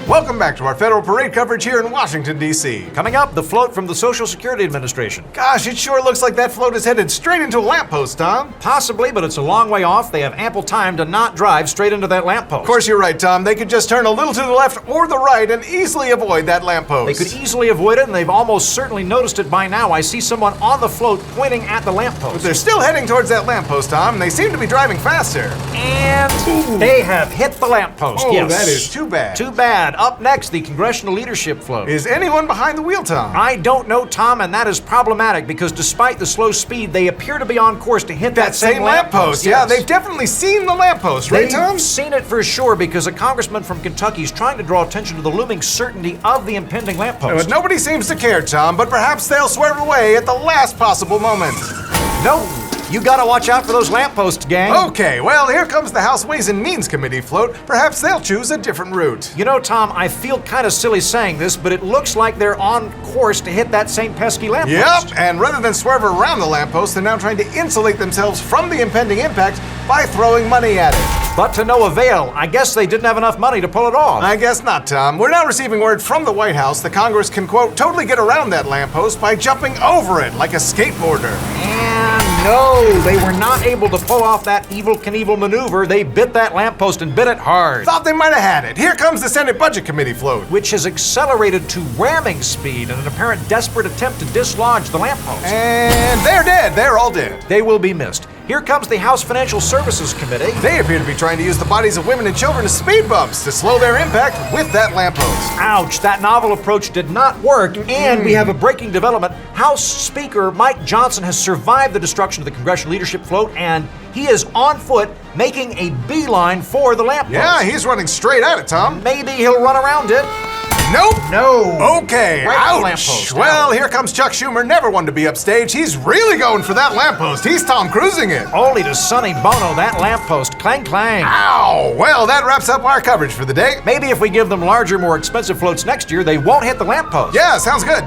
Welcome back to our federal parade coverage here in Washington, D.C. Coming up, the float from the Social Security Administration. Gosh, it sure looks like that float is headed straight into a lamppost, Tom. Possibly, but it's a long way off. They have ample time to not drive straight into that lamppost. Of course you're right, Tom. They could just turn a little to the left or the right and easily avoid that lamppost. They could easily avoid it, and they've almost certainly noticed it by now. I see someone on the float pointing at the lamppost. But they're still heading towards that lamppost, Tom, and they seem to be driving faster. And they have hit the lamppost. Oh, yes. that is too bad. Too bad. Up next, the congressional leadership float. Is anyone behind the wheel, Tom? I don't know, Tom, and that is problematic because despite the slow speed, they appear to be on course to hit that same lamppost. Yeah, Yes. they've definitely seen the lamppost, right, Tom? They've seen it for sure because a congressman from Kentucky is trying to draw attention to the looming certainty of the impending lamppost. But nobody seems to care, Tom, but perhaps they'll swerve away at the last possible moment. No, you gotta watch out for those lampposts, gang. Okay, well, here comes the House Ways and Means Committee float. Perhaps they'll choose a different route. You know, Tom, I feel kind of silly saying this, but it looks like they're on course to hit that same pesky lamppost. Yep, and rather than swerve around the lamppost, they're now trying to insulate themselves from the impending impact by throwing money at it. But to no avail. I guess they didn't have enough money to pull it off. I guess not, Tom. We're now receiving word from the White House that Congress can, quote, totally get around that lamppost by jumping over it like a skateboarder. And no, they were not able to pull off that Evel Knievel maneuver. They bit that lamppost and bit it hard. Thought they might have had it. Here comes the Senate Budget Committee float. Which has accelerated to ramming speed in an apparent desperate attempt to dislodge the lamppost. And they're dead. They're all dead. They will be missed. Here comes the House Financial Services Committee. They appear to be trying to use the bodies of women and children as speed bumps to slow their impact with that lamppost. Ouch, that novel approach did not work, and we have a breaking development. House Speaker Mike Johnson has survived the destruction of the congressional leadership float, and he is on foot making a beeline for the lamppost. Yeah, he's running straight at it, Tom. Maybe he'll run around it. Nope. No. Okay, Right at the ouch. lamppost. Well, here comes Chuck Schumer, never one to be upstage. He's really going for that lamppost. He's Tom Cruising it. Only to Sonny Bono, that lamppost. Clang, clang. Ow! Well, that wraps up our coverage for the day. Maybe if we give them larger, more expensive floats next year, they won't hit the lamppost. Yeah, sounds good.